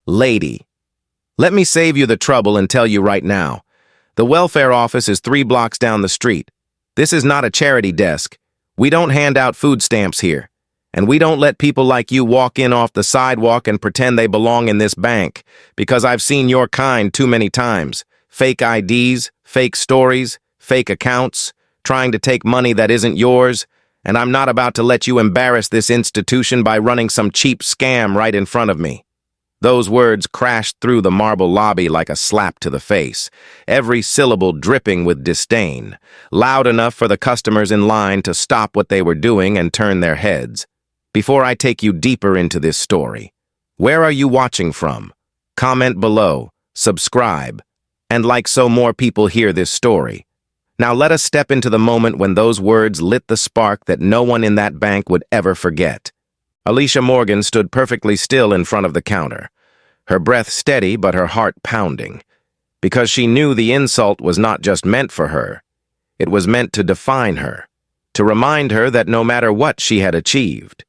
Lady, let me save you the trouble and tell you right now. The welfare office is 3 blocks down the street. This is not a charity desk. We don't hand out food stamps here. And we don't let people like you walk in off the sidewalk and pretend they belong in this bank, because I've seen your kind too many times. Fake IDs, fake stories, fake accounts, trying to take money that isn't yours, and I'm not about to let you embarrass this institution by running some cheap scam right in front of me. Those words crashed through the marble lobby like a slap to the face, every syllable dripping with disdain, loud enough for the customers in line to stop what they were doing and turn their heads. Before I take you deeper into this story, where are you watching from? Comment below, subscribe, and like so more people hear this story. Now let us step into the moment when those words lit the spark that no one in that bank would ever forget. Alicia Morgan stood perfectly still in front of the counter, her breath steady but her heart pounding, because she knew the insult was not just meant for her. It was meant to define her, to remind her that no matter what she had achieved,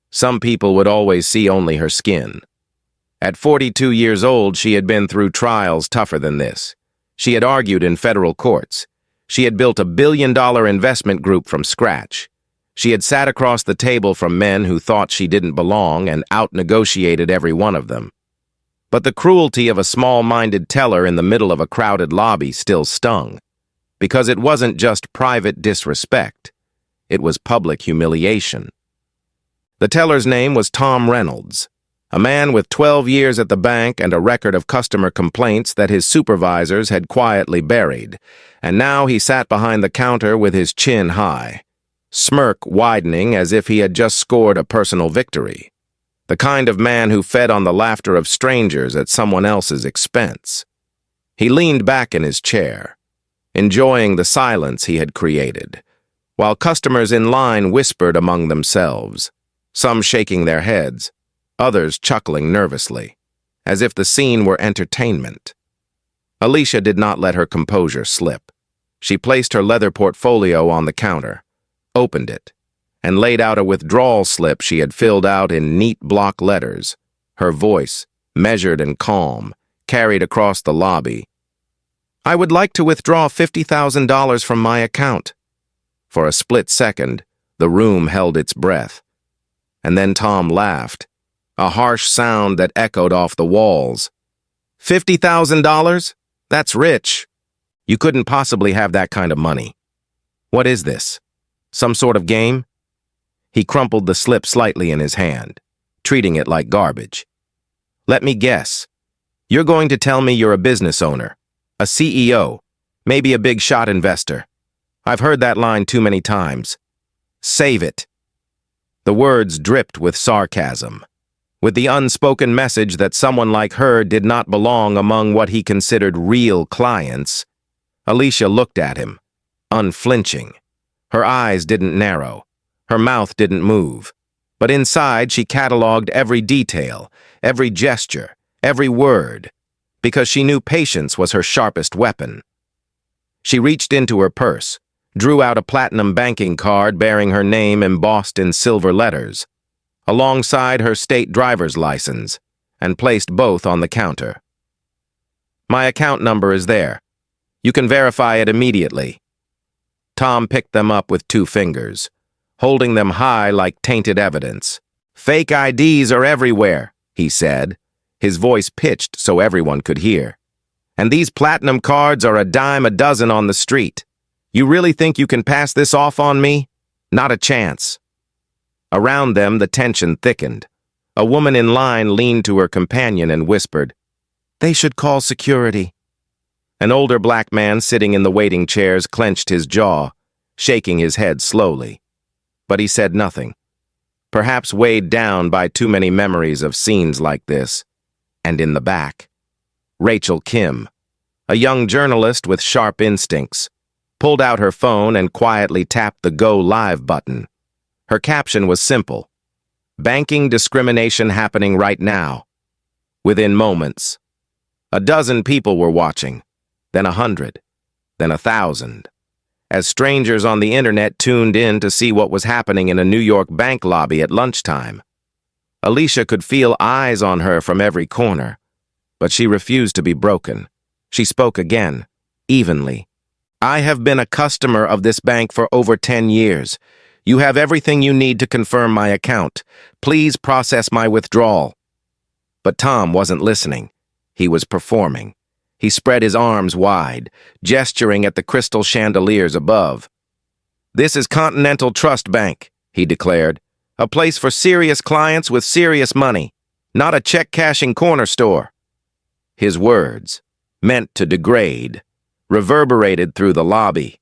some people would always see only her skin. At 42 years old, she had been through trials tougher than this. She had argued in federal courts. She had built a billion-dollar investment group from scratch. She had sat across the table from men who thought she didn't belong and out-negotiated every one of them. But the cruelty of a small-minded teller in the middle of a crowded lobby still stung, because it wasn't just private disrespect. It was public humiliation. The teller's name was Tom Reynolds, a man with 12 years at the bank and a record of customer complaints that his supervisors had quietly buried, and now he sat behind the counter with his chin high, smirk widening as if he had just scored a personal victory. The kind of man who fed on the laughter of strangers at someone else's expense. He leaned back in his chair, enjoying the silence he had created, while customers in line whispered among themselves, some shaking their heads, others chuckling nervously, as if the scene were entertainment. Alicia did not let her composure slip. She placed her leather portfolio on the counter, opened it, and laid out a withdrawal slip she had filled out in neat block letters. Her voice, measured and calm, carried across the lobby. "I would like to withdraw $50,000 from my account." For a split second, the room held its breath. And then Tom laughed, a harsh sound that echoed off the walls. $50,000? That's rich. You couldn't possibly have that kind of money. What is this? Some sort of game? He crumpled the slip slightly in his hand, treating it like garbage. Let me guess. You're going to tell me you're a business owner, a CEO, maybe a big shot investor. I've heard that line too many times. Save it. The words dripped with sarcasm, with the unspoken message that someone like her did not belong among what he considered real clients. Alicia looked at him, unflinching. Her eyes didn't narrow, her mouth didn't move, but inside she cataloged every detail, every gesture, every word, because she knew patience was her sharpest weapon. She reached into her purse, drew out a platinum banking card bearing her name embossed in silver letters, alongside her state driver's license, and placed both on the counter. "My account number is there. You can verify it immediately." Tom picked them up with 2 fingers, holding them high like tainted evidence. "Fake IDs are everywhere," he said, his voice pitched so everyone could hear. "And these platinum cards are a dime a dozen on the street. You really think you can pass this off on me? Not a chance." Around them, the tension thickened. A woman in line leaned to her companion and whispered, "They should call security." An older black man sitting in the waiting chairs clenched his jaw, shaking his head slowly. But he said nothing, perhaps weighed down by too many memories of scenes like this. And in the back, Rachel Kim, a young journalist with sharp instincts, pulled out her phone and quietly tapped the Go Live button. Her caption was simple: "Banking discrimination happening right now." Within moments, a dozen people were watching, then 100, then 1,000, as strangers on the internet tuned in to see what was happening in a New York bank lobby at lunchtime. Alicia could feel eyes on her from every corner, But she refused to be broken. She spoke again, evenly. I have been a customer of this bank for over 10 years. You have everything you need to confirm my account. Please process my withdrawal. But Tom wasn't listening. He was performing. He spread his arms wide, gesturing at the crystal chandeliers above. This is Continental Trust Bank, he declared. A place for serious clients with serious money, not a check-cashing corner store. His words, meant to degrade, reverberated through the lobby.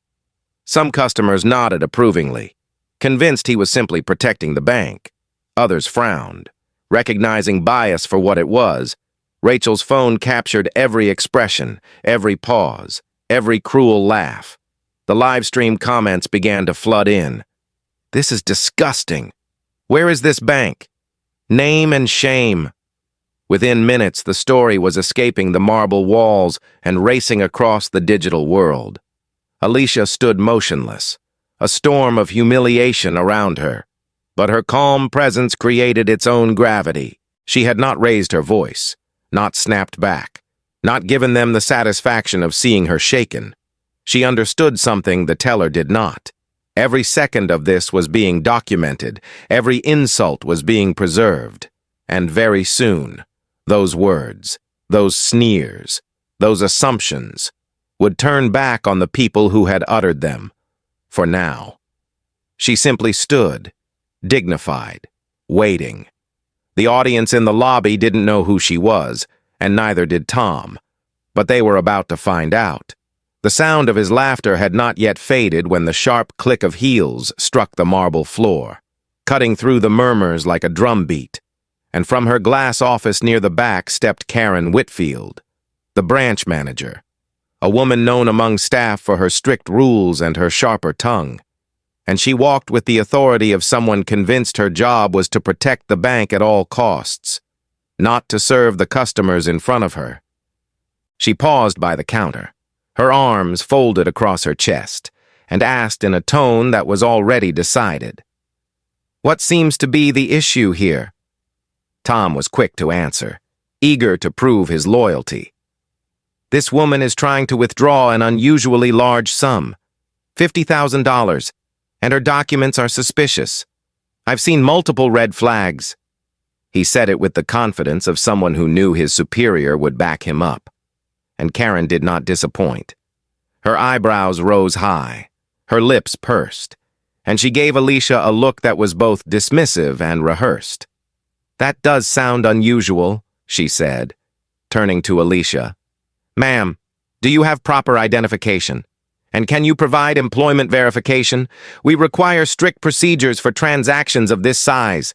Some customers nodded approvingly, convinced he was simply protecting the bank. Others frowned, recognizing bias for what it was. Rachel's phone captured every expression, every pause, every cruel laugh. The livestream comments began to flood in. This is disgusting. Where is this bank? Name and shame. Within minutes, the story was escaping the marble walls and racing across the digital world. Alicia stood motionless, a storm of humiliation around her. But her calm presence created its own gravity. She had not raised her voice, not snapped back, not given them the satisfaction of seeing her shaken. She understood something the teller did not. Every second of this was being documented, every insult was being preserved. And very soon, those words, those sneers, those assumptions, would turn back on the people who had uttered them. For now. She simply stood, dignified, waiting. The audience in the lobby didn't know who she was, and neither did Tom. But they were about to find out. The sound of his laughter had not yet faded when the sharp click of heels struck the marble floor, cutting through the murmurs like a drumbeat. And from her glass office near the back stepped Karen Whitfield, the branch manager, a woman known among staff for her strict rules and her sharper tongue. And she walked with the authority of someone convinced her job was to protect the bank at all costs, not to serve the customers in front of her. She paused by the counter, her arms folded across her chest, and asked in a tone that was already decided, "What seems to be the issue here?" Tom was quick to answer, eager to prove his loyalty. "This woman is trying to withdraw an unusually large sum, $50,000, and her documents are suspicious. I've seen multiple red flags." He said it with the confidence of someone who knew his superior would back him up. And Karen did not disappoint. Her eyebrows rose high, her lips pursed, and she gave Alicia a look that was both dismissive and rehearsed. "That does sound unusual," she said, turning to Alicia. "Ma'am, do you have proper identification? And can you provide employment verification? We require strict procedures for transactions of this size."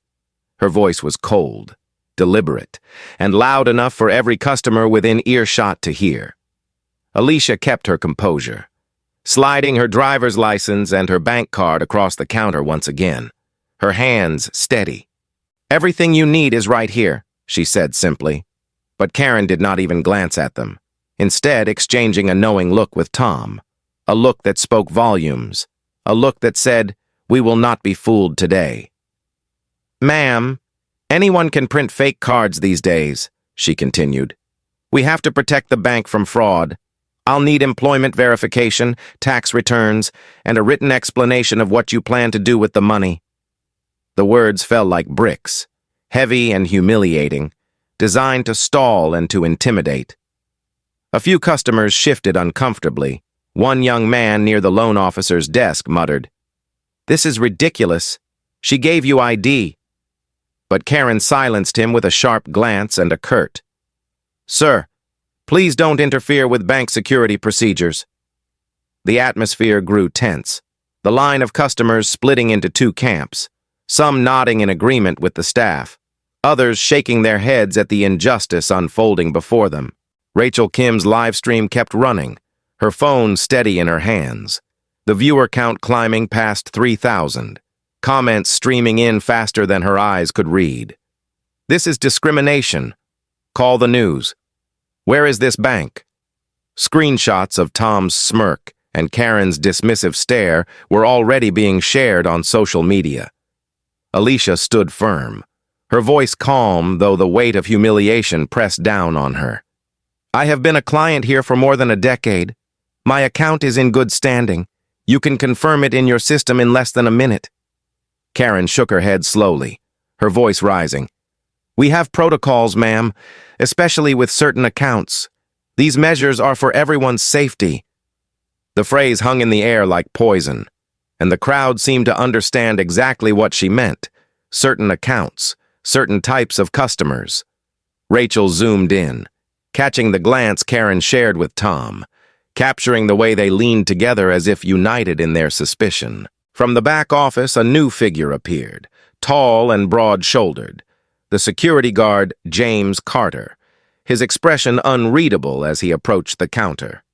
Her voice was cold, deliberate, and loud enough for every customer within earshot to hear. Alicia kept her composure, sliding her driver's license and her bank card across the counter once again, her hands steady. "Everything you need is right here," she said simply. But Karen did not even glance at them, instead exchanging a knowing look with Tom, a look that spoke volumes, a look that said, "We will not be fooled today." "Ma'am, anyone can print fake cards these days," she continued. "We have to protect the bank from fraud. I'll need employment verification, tax returns, and a written explanation of what you plan to do with the money." The words fell like bricks, heavy and humiliating, designed to stall and to intimidate. A few customers shifted uncomfortably. One young man near the loan officer's desk muttered, "This is ridiculous. She gave you ID." But Karen silenced him with a sharp glance and a curt, "Sir, please don't interfere with bank security procedures." The atmosphere grew tense, the line of customers splitting into two camps, some nodding in agreement with the staff, others shaking their heads at the injustice unfolding before them. Rachel Kim's live stream kept running, her phone steady in her hands, the viewer count climbing past 3,000, comments streaming in faster than her eyes could read. "This is discrimination. Call the news. Where is this bank?" Screenshots of Tom's smirk and Karen's dismissive stare were already being shared on social media. Alicia stood firm, her voice calm though the weight of humiliation pressed down on her. I have been a client here for more than a decade. My account is in good standing. You can confirm it in your system in less than a minute. Karen shook her head slowly, her voice rising. We have protocols, ma'am, especially with certain accounts. These measures are for everyone's safety. The phrase hung in the air like poison, and the crowd seemed to understand exactly what she meant. Certain accounts, certain types of customers. Rachel zoomed in, catching the glance Karen shared with Tom, capturing the way they leaned together as if united in their suspicion. From the back office, a new figure appeared, tall and broad-shouldered. The security guard, James Carter, his expression unreadable as he approached the counter.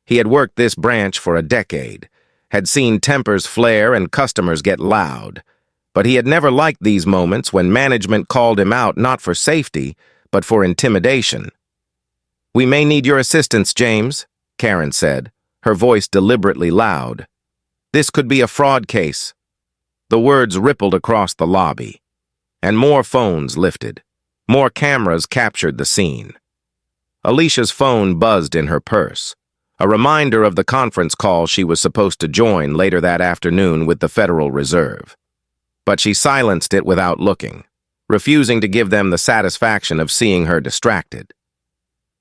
He had worked this branch for a decade, had seen tempers flare and customers get loud, but he had never liked these moments when management called him out not for safety, but for intimidation. We may need your assistance, James, Karen said, her voice deliberately loud. This could be a fraud case. The words rippled across the lobby, and more phones lifted. More cameras captured the scene. Alicia's phone buzzed in her purse, a reminder of the conference call she was supposed to join later that afternoon with the Federal Reserve. But she silenced it without looking, refusing to give them the satisfaction of seeing her distracted.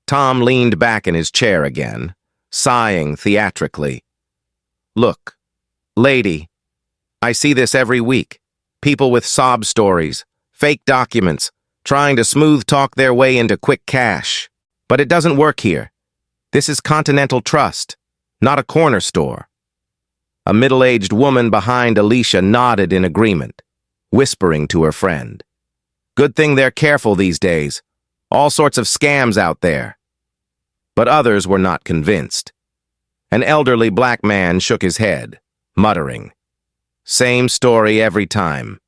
Tom leaned back in his chair again, sighing theatrically. Look, lady, I see this every week. People with sob stories, fake documents, trying to smooth talk their way into quick cash. But it doesn't work here. This is Continental Trust, not a corner store. A middle-aged woman behind Alicia nodded in agreement, whispering to her friend. Good thing they're careful these days. All sorts of scams out there. But others were not convinced. An elderly black man shook his head, muttering. Same story every time.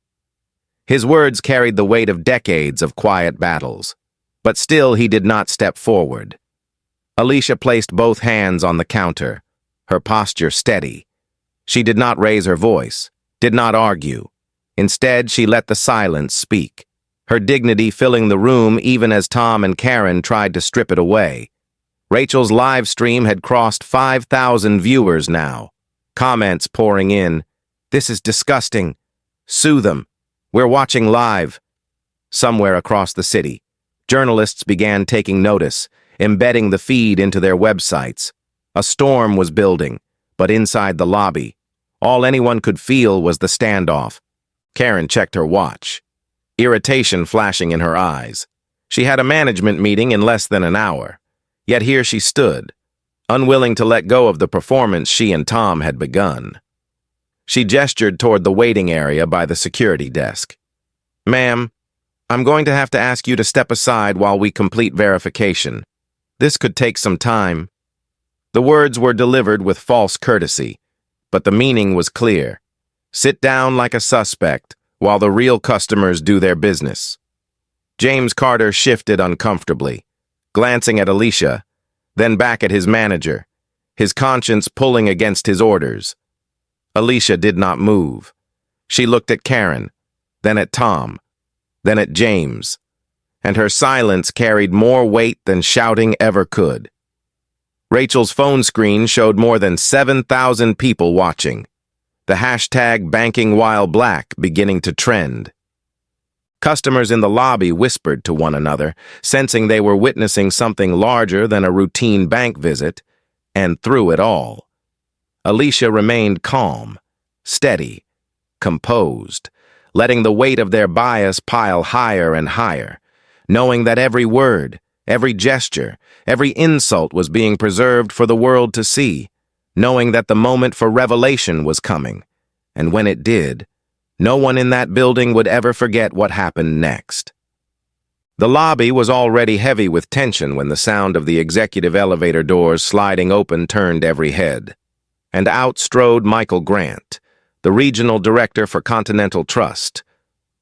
His words carried the weight of decades of quiet battles, but still he did not step forward. Alicia placed both hands on the counter, her posture steady. She did not raise her voice, did not argue. Instead, she let the silence speak, her dignity filling the room even as Tom and Karen tried to strip it away. Rachel's live stream had crossed 5,000 viewers now. Comments pouring in. This is disgusting. Sue them. We're watching live. Somewhere across the city, journalists began taking notice, embedding the feed into their websites. A storm was building, but inside the lobby, all anyone could feel was the standoff. Karen checked her watch, irritation flashing in her eyes. She had a management meeting in less than an hour. Yet here she stood, unwilling to let go of the performance she and Tom had begun. She gestured toward the waiting area by the security desk. Ma'am, I'm going to have to ask you to step aside while we complete verification. This could take some time. The words were delivered with false courtesy, but the meaning was clear. Sit down like a suspect while the real customers do their business. James Carter shifted uncomfortably, glancing at Alicia, then back at his manager, his conscience pulling against his orders. Alicia did not move. She looked at Karen, then at Tom, then at James, and her silence carried more weight than shouting ever could. Rachel's phone screen showed more than 7,000 people watching, the hashtag #BankingWhileBlack beginning to trend. Customers in the lobby whispered to one another, sensing they were witnessing something larger than a routine bank visit, and through it all, Alicia remained calm, steady, composed, letting the weight of their bias pile higher and higher, knowing that every word, every gesture, every insult was being preserved for the world to see, knowing that the moment for revelation was coming, and when it did, no one in that building would ever forget what happened next. The lobby was already heavy with tension when the sound of the executive elevator doors sliding open turned every head, and out strode Michael Grant, the regional director for Continental Trust,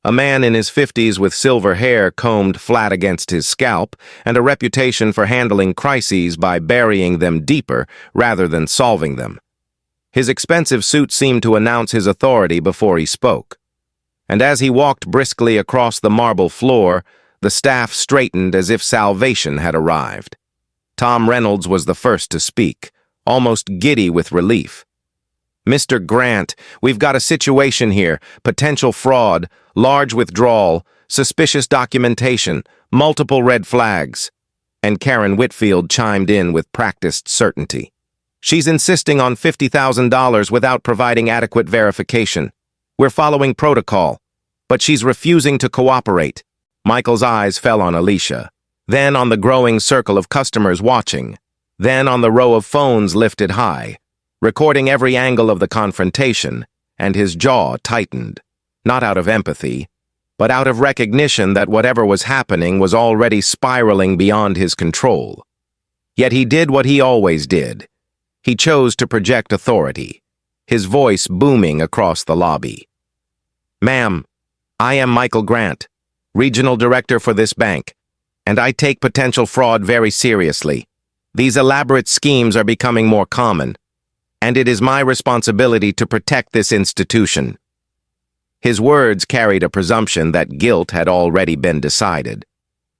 a man in his 50s with silver hair combed flat against his scalp and a reputation for handling crises by burying them deeper rather than solving them. His expensive suit seemed to announce his authority before he spoke, and as he walked briskly across the marble floor, the staff straightened as if salvation had arrived. Tom Reynolds was the first to speak, almost giddy with relief. "Mr. Grant, we've got a situation here, potential fraud, large withdrawal, suspicious documentation, multiple red flags." And Karen Whitfield chimed in with practiced certainty. "She's insisting on $50,000 without providing adequate verification. We're following protocol, but she's refusing to cooperate." Michael's eyes fell on Alicia, then on the growing circle of customers watching, then on the row of phones lifted high, recording every angle of the confrontation, and his jaw tightened, not out of empathy, but out of recognition that whatever was happening was already spiraling beyond his control. Yet he did what he always did. He chose to project authority, his voice booming across the lobby. "Ma'am, I am Michael Grant, Regional Director for this bank, and I take potential fraud very seriously. These elaborate schemes are becoming more common, and it is my responsibility to protect this institution." His words carried a presumption that guilt had already been decided,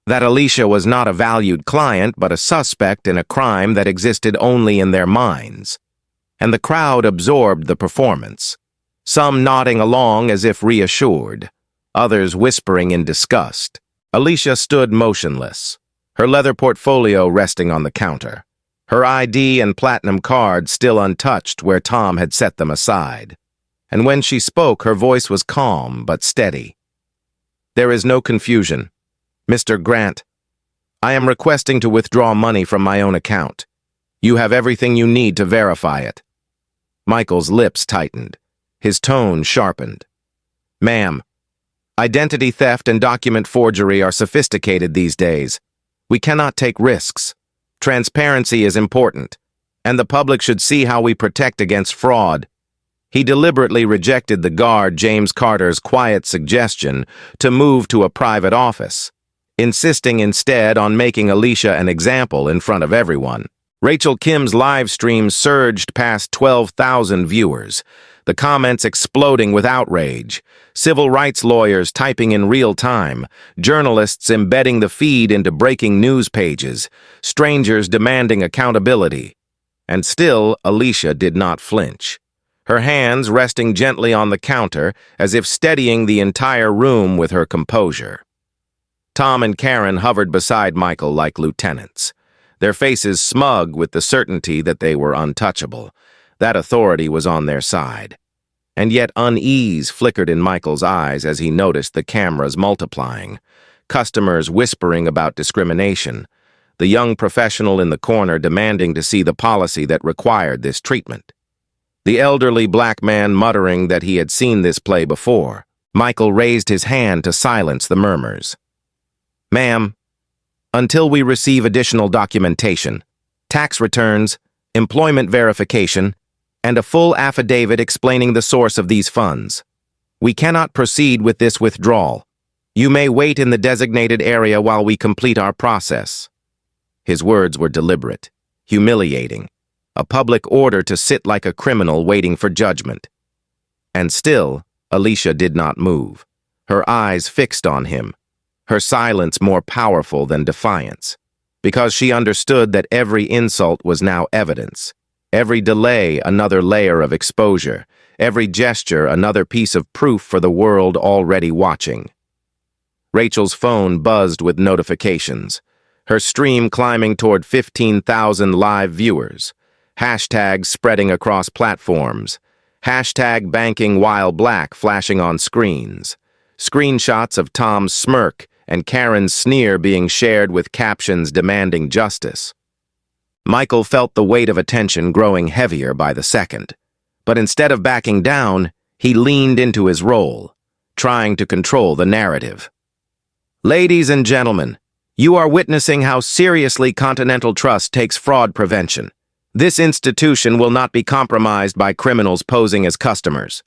that Alicia was not a valued client but a suspect in a crime that existed only in their minds. And the crowd absorbed the performance, some nodding along as if reassured, others whispering in disgust. Alicia stood motionless, her leather portfolio resting on the counter, her ID and platinum card still untouched where Tom had set them aside. And when she spoke, her voice was calm but steady. "There is no confusion. Mr. Grant, I am requesting to withdraw money from my own account. You have everything you need to verify it." Michael's lips tightened, his tone sharpened. "Ma'am, identity theft and document forgery are sophisticated these days. We cannot take risks. Transparency is important, and the public should see how we protect against fraud." He deliberately rejected the guard James Carter's quiet suggestion to move to a private office, insisting instead on making Alicia an example in front of everyone. Rachel Kim's live stream surged past 12,000 viewers, the comments exploding with outrage, civil rights lawyers typing in real time, journalists embedding the feed into breaking news pages, strangers demanding accountability. And still, Alicia did not flinch, her hands resting gently on the counter as if steadying the entire room with her composure. Tom and Karen hovered beside Michael like lieutenants, their faces smug with the certainty that they were untouchable, that authority was on their side. And yet unease flickered in Michael's eyes as he noticed the cameras multiplying, customers whispering about discrimination, the young professional in the corner demanding to see the policy that required this treatment, the elderly black man muttering that he had seen this play before. Michael raised his hand to silence the murmurs. "Ma'am, until we receive additional documentation, tax returns, employment verification, and a full affidavit explaining the source of these funds, we cannot proceed with this withdrawal. You may wait in the designated area while we complete our process." His words were deliberate, humiliating, a public order to sit like a criminal waiting for judgment. And still, Alicia did not move, her eyes fixed on him, her silence more powerful than defiance, because she understood that every insult was now evidence, every delay another layer of exposure, every gesture another piece of proof for the world already watching. Rachel's phone buzzed with notifications, her stream climbing toward 15,000 live viewers, hashtags spreading across platforms, hashtag banking while black flashing on screens, screenshots of Tom's smirk and Karen's sneer being shared with captions demanding justice. Michael felt the weight of attention growing heavier by the second, but instead of backing down, he leaned into his role, trying to control the narrative. "Ladies and gentlemen, you are witnessing how seriously Continental Trust takes fraud prevention. This institution will not be compromised by criminals posing as customers."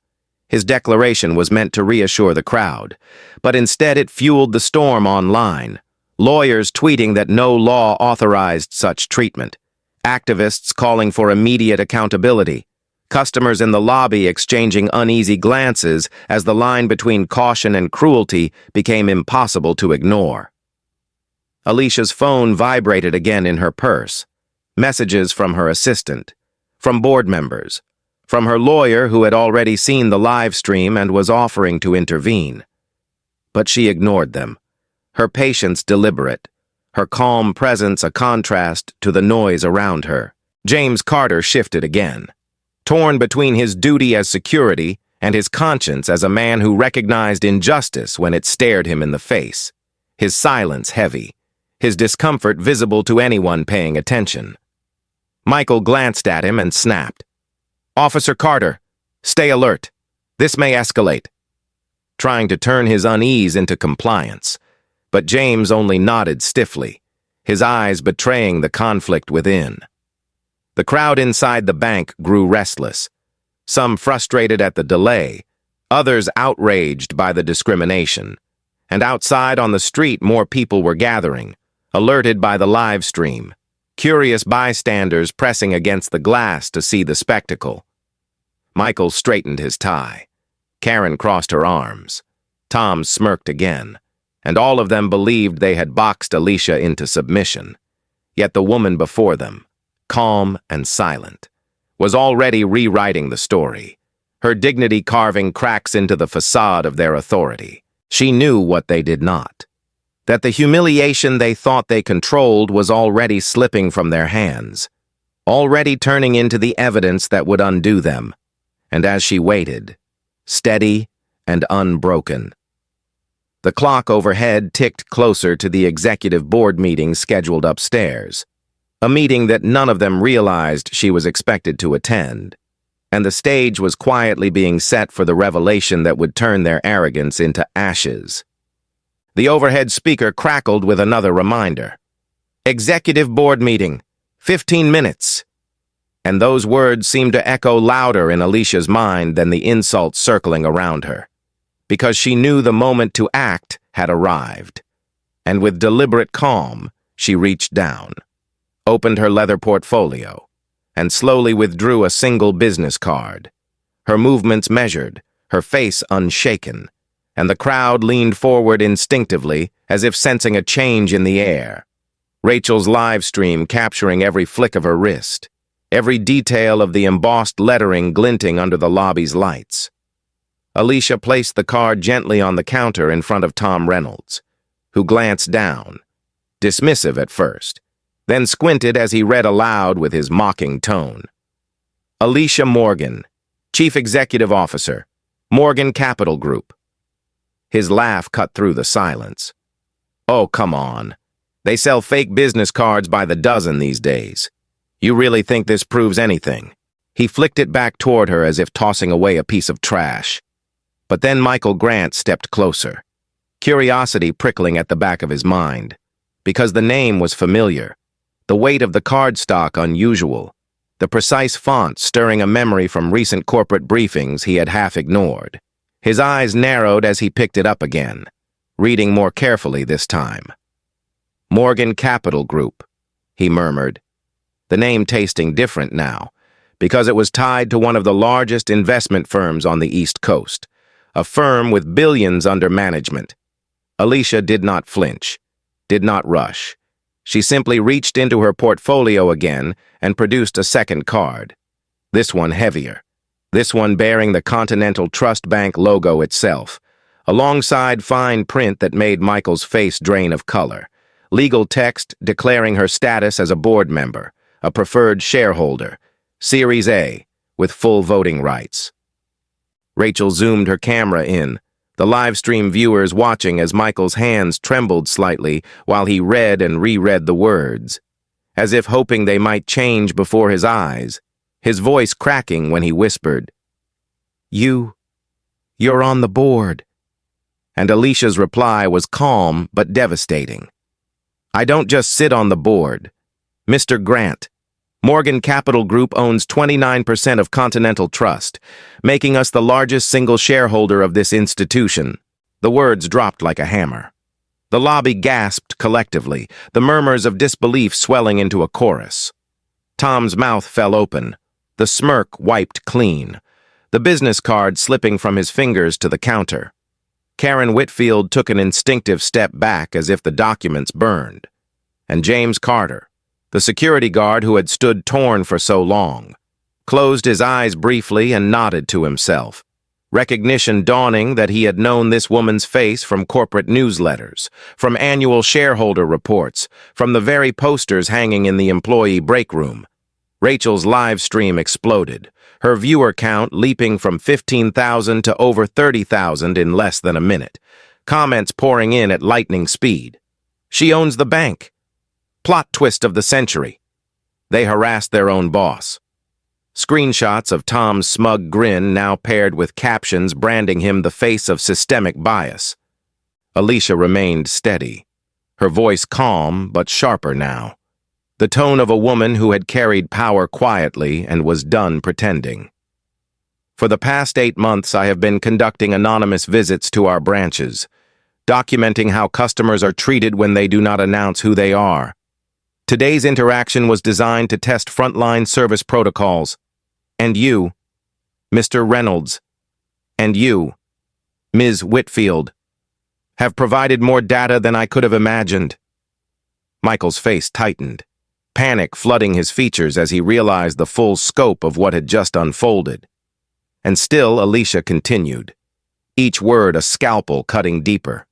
His declaration was meant to reassure the crowd, but instead it fueled the storm online, lawyers tweeting that no law authorized such treatment, activists calling for immediate accountability, customers in the lobby exchanging uneasy glances as the line between caution and cruelty became impossible to ignore. Alicia's phone vibrated again in her purse. Messages from her assistant, from board members, from her lawyer who had already seen the live stream and was offering to intervene. But she ignored them, her patience deliberate, her calm presence a contrast to the noise around her. James Carter shifted again, torn between his duty as security and his conscience as a man who recognized injustice when it stared him in the face, his silence heavy, his discomfort visible to anyone paying attention. Michael glanced at him and snapped. "Officer Carter, stay alert. This may escalate," trying to turn his unease into compliance. But James only nodded stiffly, his eyes betraying the conflict within. The crowd inside the bank grew restless, some frustrated at the delay, others outraged by the discrimination. And outside on the street more people were gathering, alerted by the live stream, curious bystanders pressing against the glass to see the spectacle. Michael straightened his tie. Karen crossed her arms. Tom smirked again, and all of them believed they had boxed Alicia into submission. Yet the woman before them, calm and silent, was already rewriting the story, her dignity carving cracks into the facade of their authority. She knew what they did not, that the humiliation they thought they controlled was already slipping from their hands, already turning into the evidence that would undo them. And as she waited, steady and unbroken, the clock overhead ticked closer to the executive board meeting scheduled upstairs, a meeting that none of them realized she was expected to attend, and the stage was quietly being set for the revelation that would turn their arrogance into ashes. The overhead speaker crackled with another reminder. "Executive board meeting, 15 minutes. And those words seemed to echo louder in Alicia's mind than the insults circling around her, because she knew the moment to act had arrived. And with deliberate calm, she reached down, opened her leather portfolio, and slowly withdrew a single business card. Her movements measured, her face unshaken, and the crowd leaned forward instinctively as if sensing a change in the air. Rachel's live stream capturing every flick of her wrist, every detail of the embossed lettering glinting under the lobby's lights. Alicia placed the card gently on the counter in front of Tom Reynolds, who glanced down, dismissive at first, then squinted as he read aloud with his mocking tone. "Alicia Morgan, Chief Executive Officer, Morgan Capital Group." His laugh cut through the silence. "Oh, come on. They sell fake business cards by the dozen these days. You really think this proves anything?" He flicked it back toward her as if tossing away a piece of trash. But then Michael Grant stepped closer, curiosity prickling at the back of his mind, because the name was familiar, the weight of the cardstock unusual, the precise font stirring a memory from recent corporate briefings he had half ignored. His eyes narrowed as he picked it up again, reading more carefully this time. "Morgan Capital Group," he murmured, the name tasting different now, because it was tied to one of the largest investment firms on the East Coast, a firm with billions under management. Alicia did not flinch, did not rush. She simply reached into her portfolio again and produced a second card. This one heavier. This one bearing the Continental Trust Bank logo itself, alongside fine print that made Michael's face drain of color, legal text declaring her status as a board member, a preferred shareholder, Series A, with full voting rights. Rachel zoomed her camera in, the live stream viewers watching as Michael's hands trembled slightly while he read and reread the words, as if hoping they might change before his eyes, his voice cracking when he whispered, You're on the board." And Alicia's reply was calm but devastating. "I don't just sit on the board. Mr. Grant, Morgan Capital Group owns 29% of Continental Trust, making us the largest single shareholder of this institution." The words dropped like a hammer. The lobby gasped collectively, the murmurs of disbelief swelling into a chorus. Tom's mouth fell open, the smirk wiped clean, the business card slipping from his fingers to the counter. Karen Whitfield took an instinctive step back as if the documents burned. And James Carter, the security guard who had stood torn for so long, closed his eyes briefly and nodded to himself, recognition dawning that he had known this woman's face from corporate newsletters, from annual shareholder reports, from the very posters hanging in the employee break room. Rachel's live stream exploded, her viewer count leaping from 15,000 to over 30,000 in less than a minute, comments pouring in at lightning speed. She owns the bank. Plot twist of the century. They harassed their own boss. Screenshots of Tom's smug grin now paired with captions branding him the face of systemic bias. Alicia remained steady, her voice calm but sharper now, the tone of a woman who had carried power quietly and was done pretending. For the past 8 months, I have been conducting anonymous visits to our branches, documenting how customers are treated when they do not announce who they are. Today's interaction was designed to test frontline service protocols. And you, Mr. Reynolds, and you, Ms. Whitfield, have provided more data than I could have imagined. Michael's face tightened, panic flooding his features as he realized the full scope of what had just unfolded. And still, Alicia continued, each word a scalpel cutting deeper.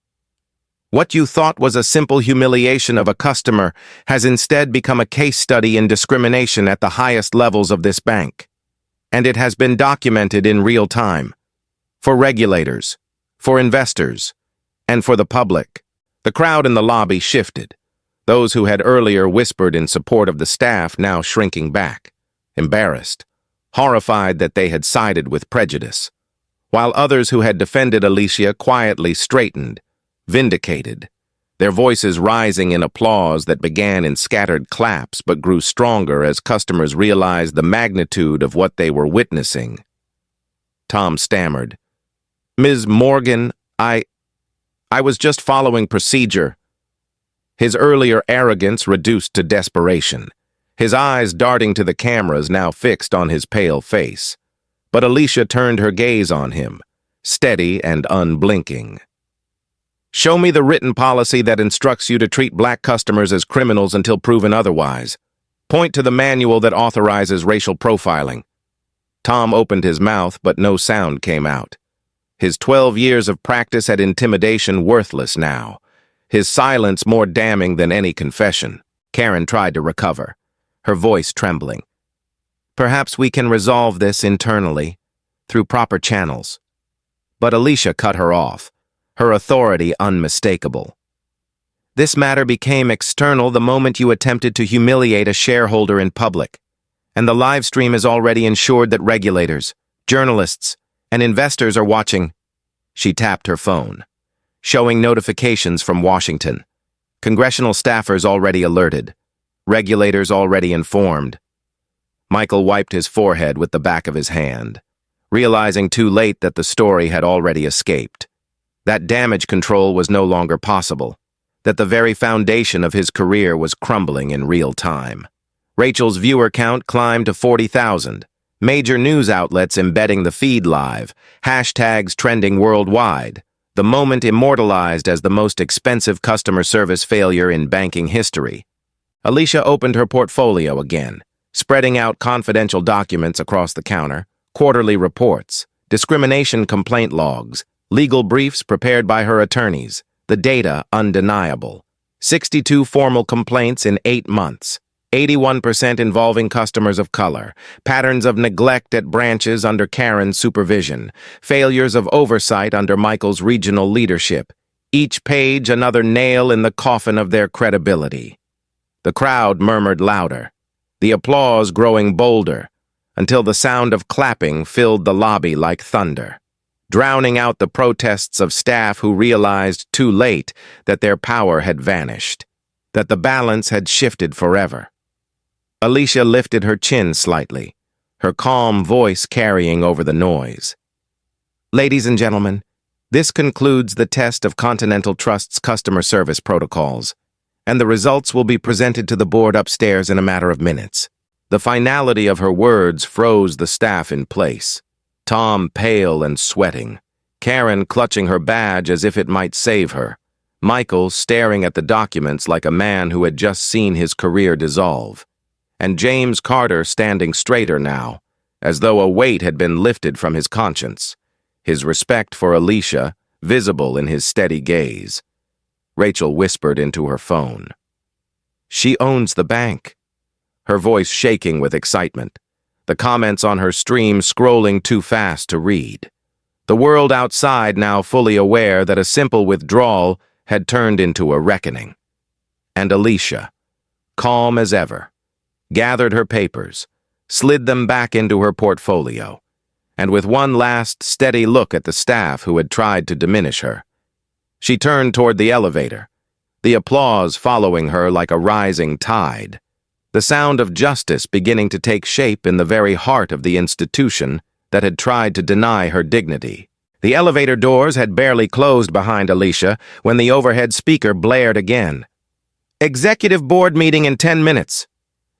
What you thought was a simple humiliation of a customer has instead become a case study in discrimination at the highest levels of this bank. And it has been documented in real time. For regulators, for investors, and for the public. The crowd in the lobby shifted. Those who had earlier whispered in support of the staff now shrinking back, embarrassed, horrified that they had sided with prejudice, while others who had defended Alicia quietly straightened, vindicated, their voices rising in applause that began in scattered claps but grew stronger as customers realized the magnitude of what they were witnessing. Tom stammered, "Ms. Morgan, I was just following procedure." His earlier arrogance reduced to desperation, his eyes darting to the cameras now fixed on his pale face. But Alicia turned her gaze on him, steady and unblinking. "Show me the written policy that instructs you to treat black customers as criminals until proven otherwise. Point to the manual that authorizes racial profiling." Tom opened his mouth, but no sound came out. His 12 years of practice at intimidation worthless now, his silence more damning than any confession. Karen tried to recover, her voice trembling. "Perhaps we can resolve this internally, through proper channels." But Alicia cut her off, her authority unmistakable. "This matter became external the moment you attempted to humiliate a shareholder in public, and the live stream is already ensured that regulators, journalists, and investors are watching." She tapped her phone, showing notifications from Washington. Congressional staffers already alerted, regulators already informed. Michael wiped his forehead with the back of his hand, realizing too late that the story had already escaped. That damage control was no longer possible, that the very foundation of his career was crumbling in real time. Rachel's viewer count climbed to 40,000, major news outlets embedding the feed live, hashtags trending worldwide, the moment immortalized as the most expensive customer service failure in banking history. Alicia opened her portfolio again, spreading out confidential documents across the counter, quarterly reports, discrimination complaint logs, legal briefs prepared by her attorneys, the data undeniable. 62 formal complaints in 8 months, 81% involving customers of color, patterns of neglect at branches under Karen's supervision, failures of oversight under Michael's regional leadership, each page another nail in the coffin of their credibility. The crowd murmured louder, the applause growing bolder, until the sound of clapping filled the lobby like thunder, drowning out the protests of staff who realized too late that their power had vanished, that the balance had shifted forever. Alicia lifted her chin slightly, her calm voice carrying over the noise. "Ladies and gentlemen, this concludes the test of Continental Trust's customer service protocols, and the results will be presented to the board upstairs in a matter of minutes." The finality of her words froze the staff in place. Tom, pale and sweating, Karen clutching her badge as if it might save her. Michael staring at the documents like a man who had just seen his career dissolve. And James Carter standing straighter now, as though a weight had been lifted from his conscience, his respect for Alicia visible in his steady gaze. Rachel whispered into her phone. "She owns the bank," her voice shaking with excitement, the comments on her stream scrolling too fast to read. The world outside now fully aware that a simple withdrawal had turned into a reckoning. And Alicia, calm as ever, gathered her papers, slid them back into her portfolio, and with one last steady look at the staff who had tried to diminish her, she turned toward the elevator, the applause following her like a rising tide, the sound of justice beginning to take shape in the very heart of the institution that had tried to deny her dignity. The elevator doors had barely closed behind Alicia when the overhead speaker blared again. "Executive board meeting in 10 minutes."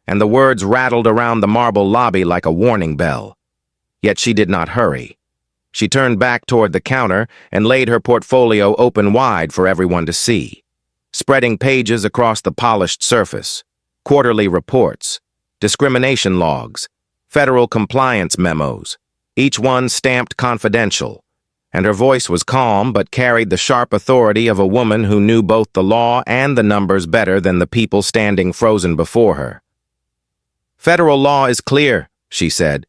And the words rattled around the marble lobby like a warning bell. Yet she did not hurry. She turned back toward the counter and laid her portfolio open wide for everyone to see, spreading pages across the polished surface, quarterly reports, discrimination logs, federal compliance memos, each one stamped confidential, and her voice was calm but carried the sharp authority of a woman who knew both the law and the numbers better than the people standing frozen before her. "Federal law is clear," she said.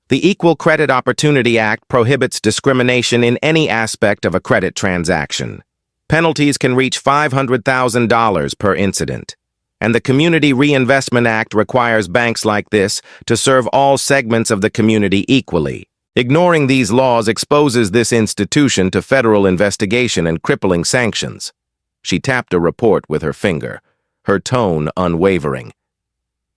"The Equal Credit Opportunity Act prohibits discrimination in any aspect of a credit transaction. Penalties can reach $500,000 per incident. And the Community Reinvestment Act requires banks like this to serve all segments of the community equally. Ignoring these laws exposes this institution to federal investigation and crippling sanctions." She tapped a report with her finger, her tone unwavering.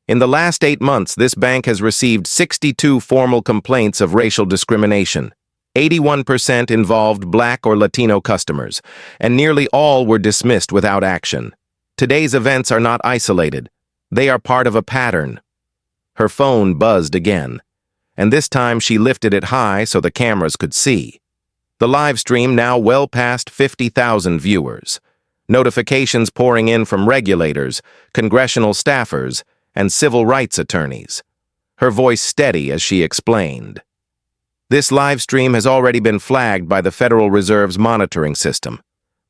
"In the last 8 months, this bank has received 62 formal complaints of racial discrimination. 81% involved Black or Latino customers, and nearly all were dismissed without action. Today's events are not isolated. They are part of a pattern." Her phone buzzed again, and this time she lifted it high so the cameras could see. The live stream now well past 50,000 viewers. Notifications pouring in from regulators, congressional staffers, and civil rights attorneys. Her voice steady as she explained. "This live stream has already been flagged by the Federal Reserve's monitoring system.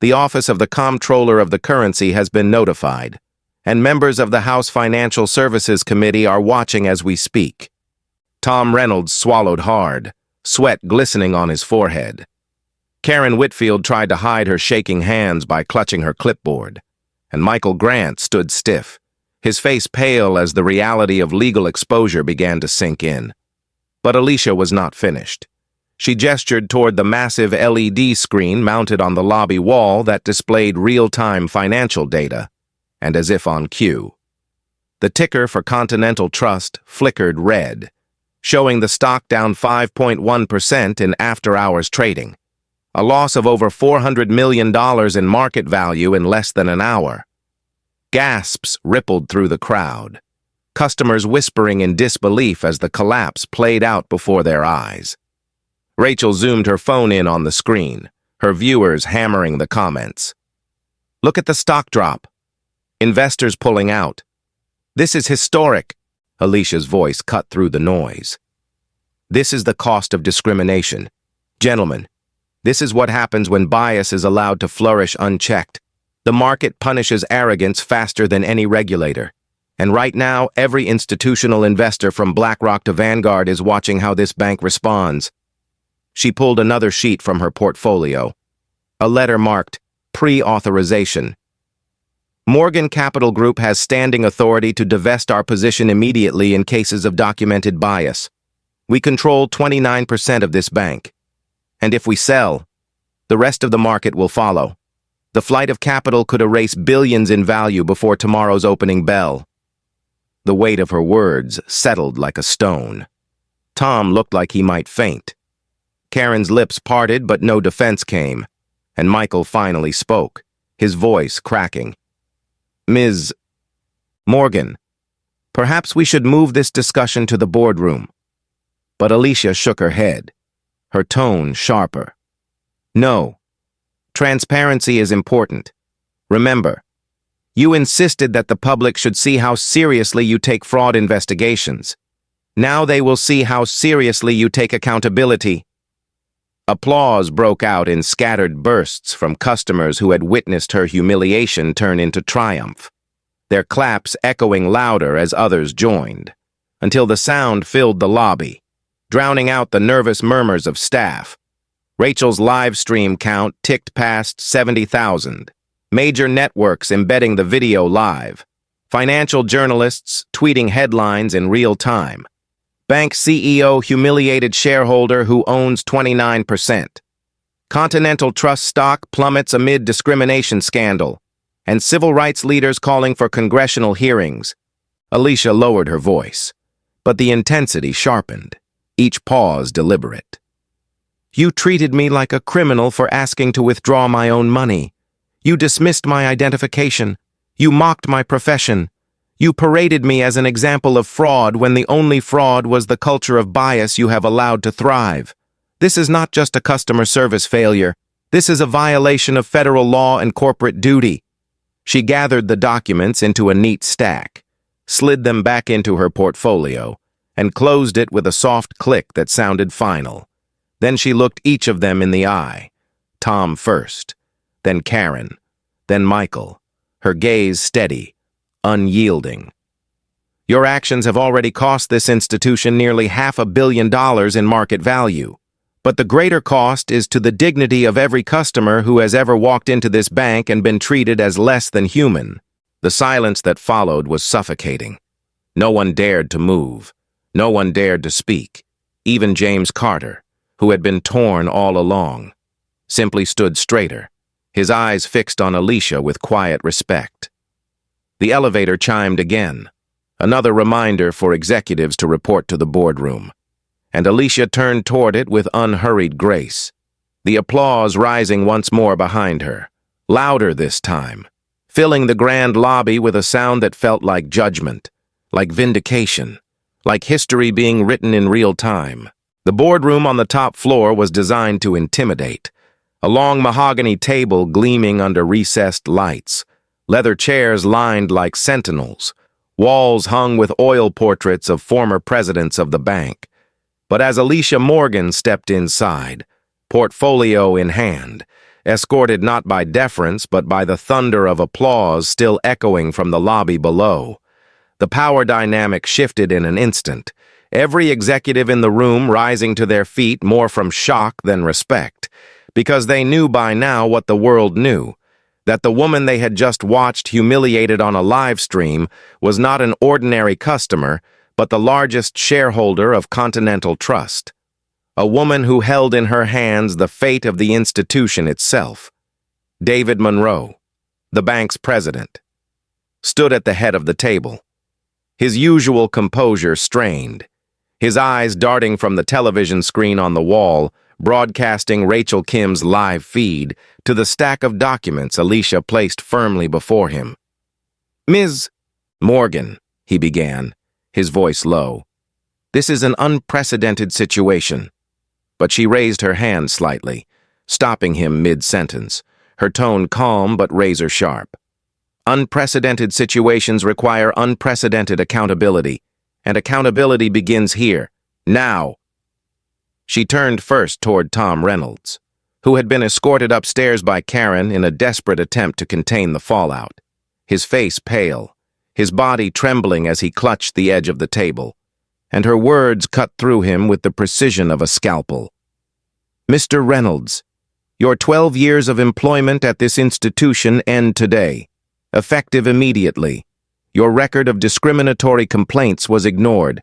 The Office of the Comptroller of the Currency has been notified, and members of the House Financial Services Committee are watching as we speak." Tom Reynolds swallowed hard, sweat glistening on his forehead. Karen Whitfield tried to hide her shaking hands by clutching her clipboard, and Michael Grant stood stiff, his face pale as the reality of legal exposure began to sink in. But Alicia was not finished. She gestured toward the massive LED screen mounted on the lobby wall that displayed real-time financial data, and as if on cue. The ticker for Continental Trust flickered red, showing the stock down 5.1% in after-hours trading, a loss of over $400 million in market value in less than an hour. Gasps rippled through the crowd, customers whispering in disbelief as the collapse played out before their eyes. Rachel zoomed her phone in on the screen, her viewers hammering the comments. "Look at the stock drop. Investors pulling out. This is historic." Alicia's voice cut through the noise. "This is the cost of discrimination. Gentlemen, this is what happens when bias is allowed to flourish unchecked. The market punishes arrogance faster than any regulator. And right now, every institutional investor from BlackRock to Vanguard is watching how this bank responds." She pulled another sheet from her portfolio, a letter marked pre-authorization. "Morgan Capital Group has standing authority to divest our position immediately in cases of documented bias. We control 29% of this bank. And if we sell, the rest of the market will follow. The flight of capital could erase billions in value before tomorrow's opening bell." The weight of her words settled like a stone. Tom looked like he might faint. Karen's lips parted, but no defense came, and Michael finally spoke, his voice cracking. "Ms. Morgan, perhaps we should move this discussion to the boardroom." But Alicia shook her head, her tone sharper. No. Transparency is important. Remember, you insisted that the public should see how seriously you take fraud investigations. Now they will see how seriously you take accountability. Applause broke out in scattered bursts from customers who had witnessed her humiliation turn into triumph, their claps echoing louder as others joined, until the sound filled the lobby, drowning out the nervous murmurs of staff. Rachel's live stream count ticked past 70,000. Major networks embedding the video live. Financial journalists tweeting headlines in real time. Bank CEO humiliated shareholder who owns 29%. Continental Trust stock plummets amid discrimination scandal. And civil rights leaders calling for congressional hearings. Alicia lowered her voice, but the intensity sharpened, each pause deliberate. You treated me like a criminal for asking to withdraw my own money. You dismissed my identification. You mocked my profession. You paraded me as an example of fraud when the only fraud was the culture of bias you have allowed to thrive. This is not just a customer service failure. This is a violation of federal law and corporate duty. She gathered the documents into a neat stack, slid them back into her portfolio, and closed it with a soft click that sounded final. Then she looked each of them in the eye. Tom first, then Karen, then Michael, her gaze steady, unyielding. Your actions have already cost this institution nearly $500 million in market value. But the greater cost is to the dignity of every customer who has ever walked into this bank and been treated as less than human. The silence that followed was suffocating. No one dared to move. No one dared to speak. Even James Carter, who had been torn all along, simply stood straighter, his eyes fixed on Alicia with quiet respect. The elevator chimed again, another reminder for executives to report to the boardroom, and Alicia turned toward it with unhurried grace, the applause rising once more behind her, louder this time, filling the grand lobby with a sound that felt like judgment, like vindication, like history being written in real time. The boardroom on the top floor was designed to intimidate, a long mahogany table gleaming under recessed lights, leather chairs lined like sentinels, walls hung with oil portraits of former presidents of the bank. But as Alicia Morgan stepped inside, portfolio in hand, escorted not by deference but by the thunder of applause still echoing from the lobby below, the power dynamic shifted in an instant, every executive in the room rising to their feet more from shock than respect, because they knew by now what the world knew, that the woman they had just watched humiliated on a live stream was not an ordinary customer, but the largest shareholder of Continental Trust, a woman who held in her hands the fate of the institution itself. David Monroe, the bank's president, stood at the head of the table, his usual composure strained, his eyes darting from the television screen on the wall, broadcasting Rachel Kim's live feed, to the stack of documents Alicia placed firmly before him. Ms. Morgan, he began, his voice low. This is an unprecedented situation. But she raised her hand slightly, stopping him mid-sentence, her tone calm but razor-sharp. Unprecedented situations require unprecedented accountability, and accountability begins here, now. She turned first toward Tom Reynolds, who had been escorted upstairs by Karen in a desperate attempt to contain the fallout, his face pale, his body trembling as he clutched the edge of the table, and her words cut through him with the precision of a scalpel. Mr. Reynolds, your 12 years of employment at this institution end today, effective immediately. Your record of discriminatory complaints was ignored,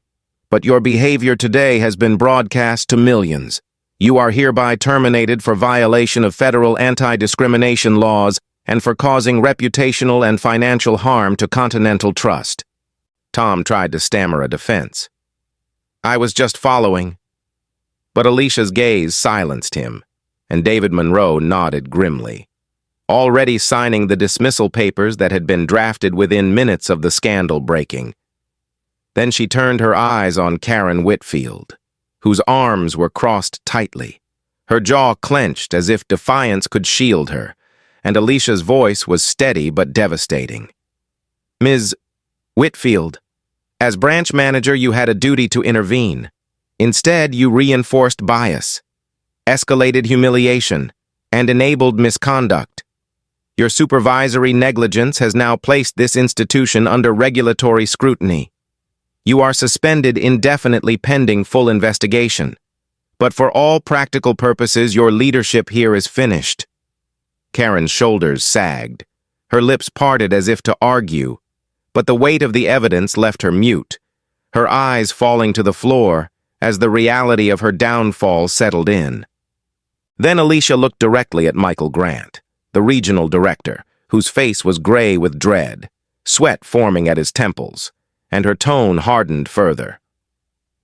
but your behavior today has been broadcast to millions. You are hereby terminated for violation of federal anti-discrimination laws and for causing reputational and financial harm to Continental Trust. Tom tried to stammer a defense. I was just following. But Alicia's gaze silenced him, and David Monroe nodded grimly, already signing the dismissal papers that had been drafted within minutes of the scandal breaking. Then she turned her eyes on Karen Whitfield, whose arms were crossed tightly, Her jaw clenched as if defiance could shield her, and Alicia's voice was steady but devastating. "Ms. Whitfield, as branch manager, you had a duty to intervene. Instead, you reinforced bias, escalated humiliation, and enabled misconduct. Your supervisory negligence has now placed this institution under regulatory scrutiny. You are suspended indefinitely pending full investigation. But for all practical purposes, your leadership here is finished." Karen's shoulders sagged. Her lips parted as if to argue, but the weight of the evidence left her mute, her eyes falling to the floor as the reality of her downfall settled in. Then Alicia looked directly at Michael Grant, the regional director, whose face was gray with dread, sweat forming at his temples, and her tone hardened further.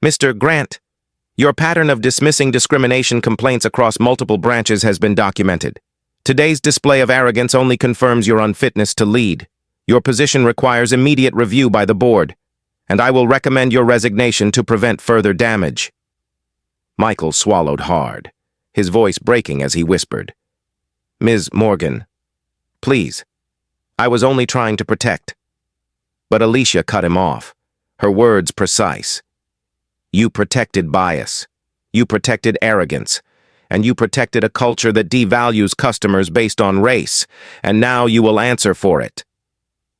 "Mr. Grant, your pattern of dismissing discrimination complaints across multiple branches has been documented. Today's display of arrogance only confirms your unfitness to lead. Your position requires immediate review by the board, and I will recommend your resignation to prevent further damage." Michael swallowed hard, his voice breaking as he whispered, "Ms. Morgan, please, I was only trying to protect." But Alicia cut him off, her words precise. "You protected bias, you protected arrogance, and you protected a culture that devalues customers based on race, and now you will answer for it."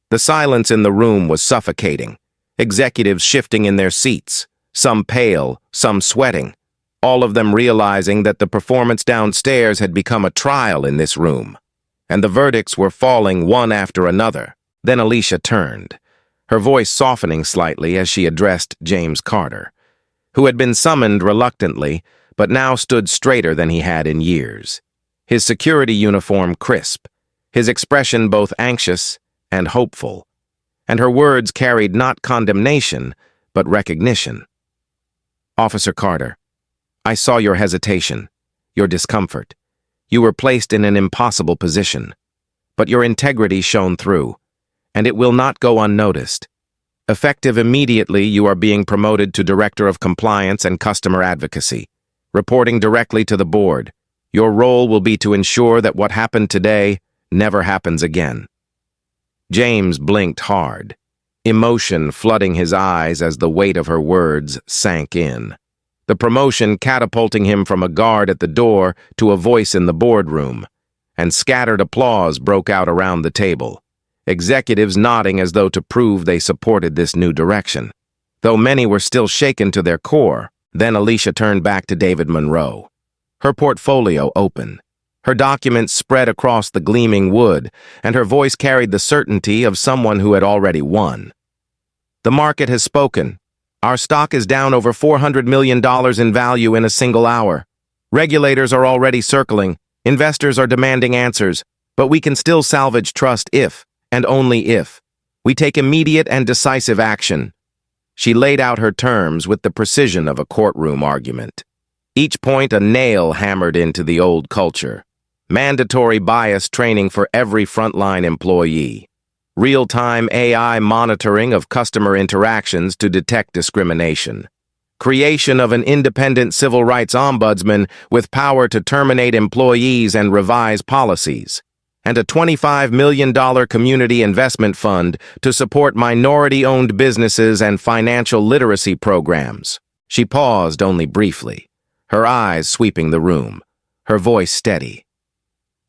The silence in the room was suffocating, executives shifting in their seats, some pale, some sweating, all of them realizing that the performance downstairs had become a trial in this room, and the verdicts were falling one after another. Then Alicia turned, her voice softening slightly as she addressed James Carter, who had been summoned reluctantly, but now stood straighter than he had in years, his security uniform crisp, his expression both anxious and hopeful, and her words carried not condemnation, but recognition. "Officer Carter, I saw your hesitation, your discomfort. You were placed in an impossible position, but your integrity shone through, and it will not go unnoticed. Effective immediately, you are being promoted to Director of Compliance and Customer Advocacy, reporting directly to the board. Your role will be to ensure that what happened today never happens again." James blinked hard, emotion flooding his eyes as the weight of her words sank in, the promotion catapulting him from a guard at the door to a voice in the boardroom, and scattered applause broke out around the table, executives nodding as though to prove they supported this new direction. Though many were still shaken to their core, then Alicia turned back to David Monroe, her portfolio open, her documents spread across the gleaming wood, and her voice carried the certainty of someone who had already won. "The market has spoken. Our stock is down over $400 million in value in a single hour. Regulators are already circling, investors are demanding answers, but we can still salvage trust if, and only if, we take immediate and decisive action." She laid out her terms with the precision of a courtroom argument, each point a nail hammered into the old culture. Mandatory bias training for every frontline employee, real-time AI monitoring of customer interactions to detect discrimination, creation of an independent civil rights ombudsman with power to terminate employees and revise policies, and a $25 million community investment fund to support minority-owned businesses and financial literacy programs. She paused only briefly, her eyes sweeping the room, her voice steady.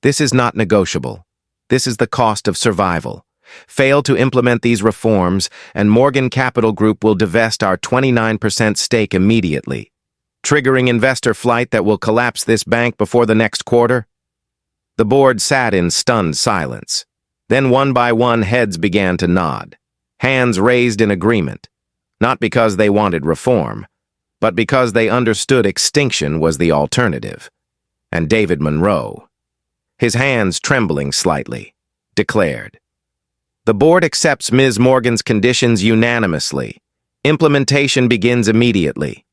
"This is not negotiable. This is the cost of survival. Fail to implement these reforms, and Morgan Capital Group will divest our 29% stake immediately, triggering investor flight that will collapse this bank before the next quarter." The board sat in stunned silence. Then one by one heads began to nod, hands raised in agreement, not because they wanted reform, but because they understood extinction was the alternative. And David Monroe, his hands trembling slightly, declared, "The board accepts Ms. Morgan's conditions unanimously. Implementation begins immediately."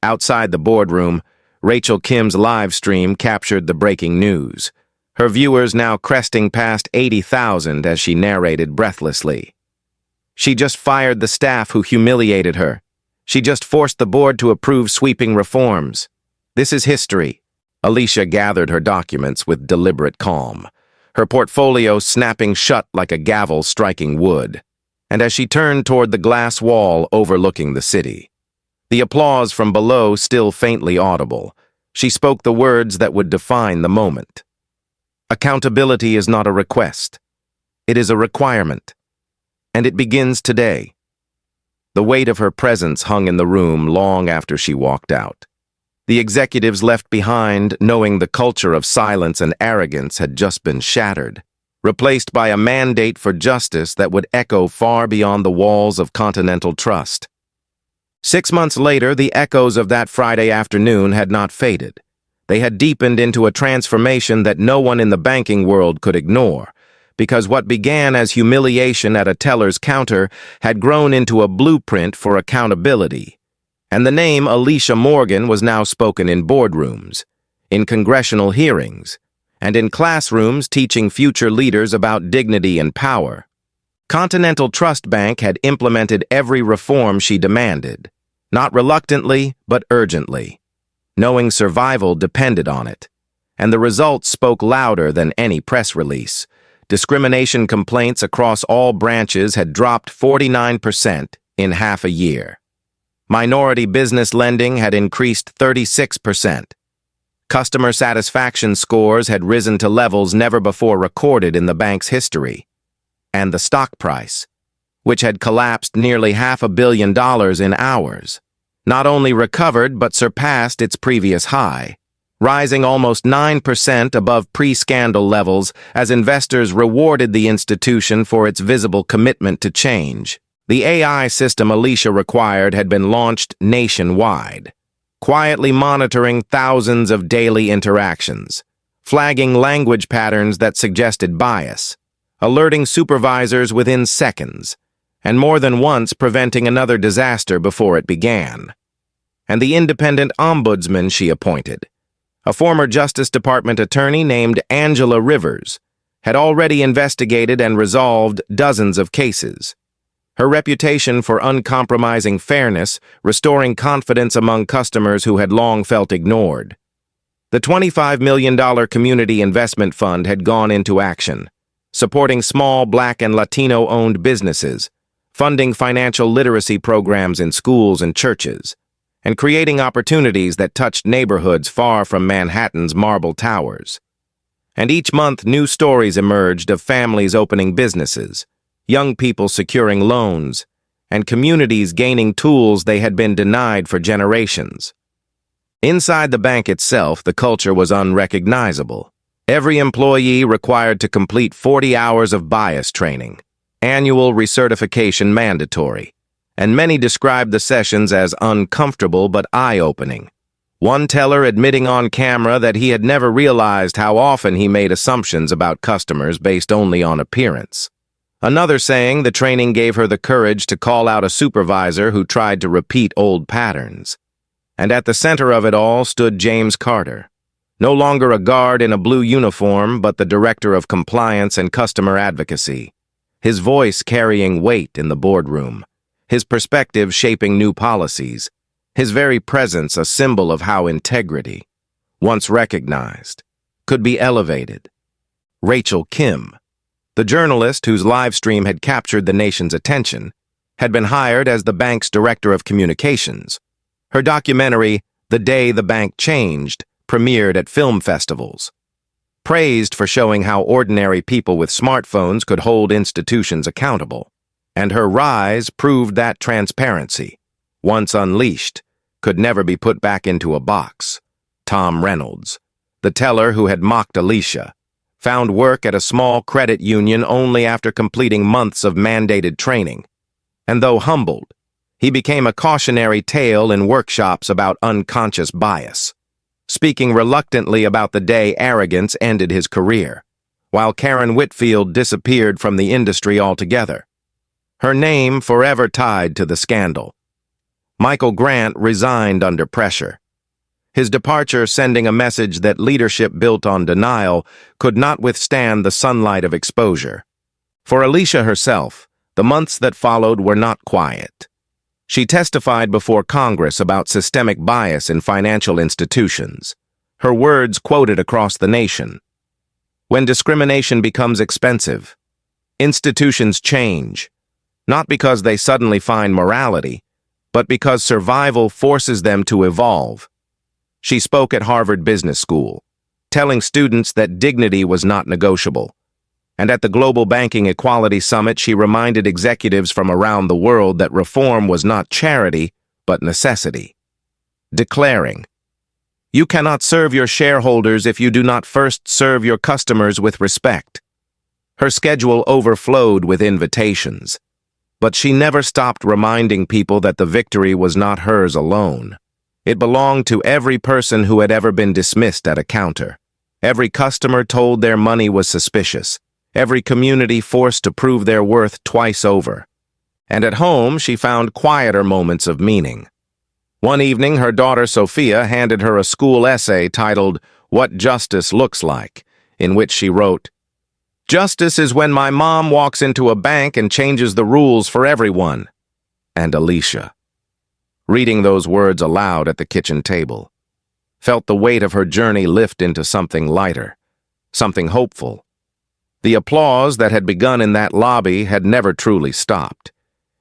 Outside the boardroom, Rachel Kim's live stream captured the breaking news, her viewers now cresting past 80,000 as she narrated breathlessly. She just fired the staff who humiliated her. She just forced the board to approve sweeping reforms. This is history, Alicia gathered her documents with deliberate calm, her portfolio snapping shut like a gavel striking wood. And as she turned toward the glass wall overlooking the city, the applause from below still faintly audible, she spoke the words that would define the moment. Accountability is not a request. It is a requirement. And it begins today. The weight of her presence hung in the room long after she walked out. The executives left behind, knowing the culture of silence and arrogance had just been shattered, replaced by a mandate for justice that would echo far beyond the walls of Continental Trust. 6 months later, the echoes of that Friday afternoon had not faded. They had deepened into a transformation that no one in the banking world could ignore, because what began as humiliation at a teller's counter had grown into a blueprint for accountability. And the name Alicia Morgan was now spoken in boardrooms, in congressional hearings, and in classrooms teaching future leaders about dignity and power. Continental Trust Bank had implemented every reform she demanded, not reluctantly, but urgently, knowing survival depended on it. And the results spoke louder than any press release. Discrimination complaints across all branches had dropped 49% in half a year. Minority business lending had increased 36%. Customer satisfaction scores had risen to levels never before recorded in the bank's history. And the stock price, which had collapsed nearly $500 million in hours, not only recovered but surpassed its previous high, rising almost 9% above pre-scandal levels as investors rewarded the institution for its visible commitment to change. The AI system Alicia required had been launched nationwide, quietly monitoring thousands of daily interactions, flagging language patterns that suggested bias, alerting supervisors within seconds, and more than once preventing another disaster before it began. And the independent ombudsman she appointed, a former Justice Department attorney named Angela Rivers, had already investigated and resolved dozens of cases. Her reputation for uncompromising fairness, restoring confidence among customers who had long felt ignored. The $25 million community investment fund had gone into action, supporting small Black and Latino-owned businesses, funding financial literacy programs in schools and churches, and creating opportunities that touched neighborhoods far from Manhattan's marble towers. And each month, new stories emerged of families opening businesses, young people securing loans, and communities gaining tools they had been denied for generations. Inside the bank itself, the culture was unrecognizable. Every employee required to complete 40 hours of bias training, annual recertification mandatory, and many described the sessions as uncomfortable but eye-opening. One teller admitting on camera that he had never realized how often he made assumptions about customers based only on appearance. Another saying the training gave her the courage to call out a supervisor who tried to repeat old patterns. And at the center of it all stood James Carter, no longer a guard in a blue uniform, but the director of compliance and customer advocacy, his voice carrying weight in the boardroom, his perspective shaping new policies, his very presence a symbol of how integrity, once recognized, could be elevated. Rachel Kim, the journalist whose livestream had captured the nation's attention, had been hired as the bank's director of communications. Her documentary, The Day the Bank Changed, premiered at film festivals. Praised for showing how ordinary people with smartphones could hold institutions accountable. And her rise proved that transparency, once unleashed, could never be put back into a box. Tom Reynolds, the teller who had mocked Alicia, found work at a small credit union only after completing months of mandated training. And though humbled, he became a cautionary tale in workshops about unconscious bias, speaking reluctantly about the day arrogance ended his career, while Karen Whitfield disappeared from the industry altogether, her name forever tied to the scandal. Michael Grant resigned under pressure, his departure sending a message that leadership built on denial could not withstand the sunlight of exposure. For Alicia herself, the months that followed were not quiet. She testified before Congress about systemic bias in financial institutions, her words quoted across the nation. When discrimination becomes expensive, institutions change, not because they suddenly find morality, but because survival forces them to evolve. She spoke at Harvard Business School, telling students that dignity was not negotiable. And at the Global Banking Equality Summit, she reminded executives from around the world that reform was not charity, but necessity. Declaring, "You cannot serve your shareholders if you do not first serve your customers with respect." Her schedule overflowed with invitations, but she never stopped reminding people that the victory was not hers alone. It belonged to every person who had ever been dismissed at a counter, every customer told their money was suspicious, every community forced to prove their worth twice over. And at home, she found quieter moments of meaning. One evening, her daughter Sophia handed her a school essay titled "What Justice Looks Like," in which she wrote, "Justice is when my mom walks into a bank and changes the rules for everyone." And Alicia, reading those words aloud at the kitchen table, felt the weight of her journey lift into something lighter, something hopeful. The applause that had begun in that lobby had never truly stopped.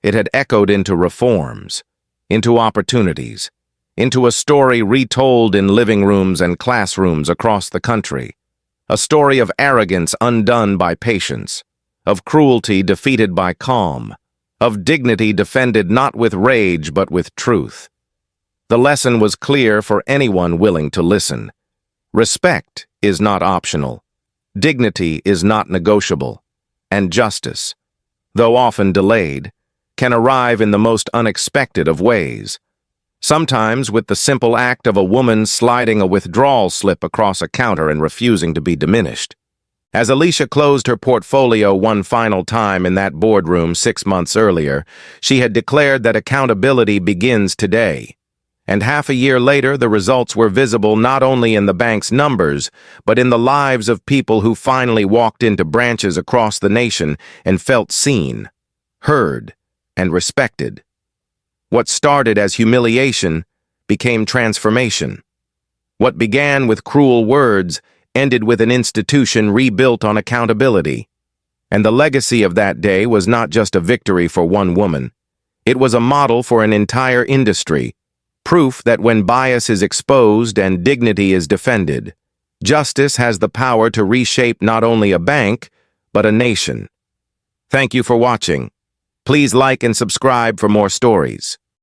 It had echoed into reforms, into opportunities, into a story retold in living rooms and classrooms across the country. A story of arrogance undone by patience, of cruelty defeated by calm, of dignity defended not with rage but with truth. The lesson was clear for anyone willing to listen. Respect is not optional. Dignity is not negotiable. And justice, though often delayed, can arrive in the most unexpected of ways. Sometimes with the simple act of a woman sliding a withdrawal slip across a counter and refusing to be diminished. As Alicia closed her portfolio one final time in that boardroom 6 months earlier, she had declared that accountability begins today. And half a year later, the results were visible not only in the bank's numbers, but in the lives of people who finally walked into branches across the nation and felt seen, heard, and respected. What started as humiliation became transformation. What began with cruel words ended with an institution rebuilt on accountability. And the legacy of that day was not just a victory for one woman. It was a model for an entire industry, proof that when bias is exposed and dignity is defended, justice has the power to reshape not only a bank, but a nation. Thank you for watching. Please like and subscribe for more stories.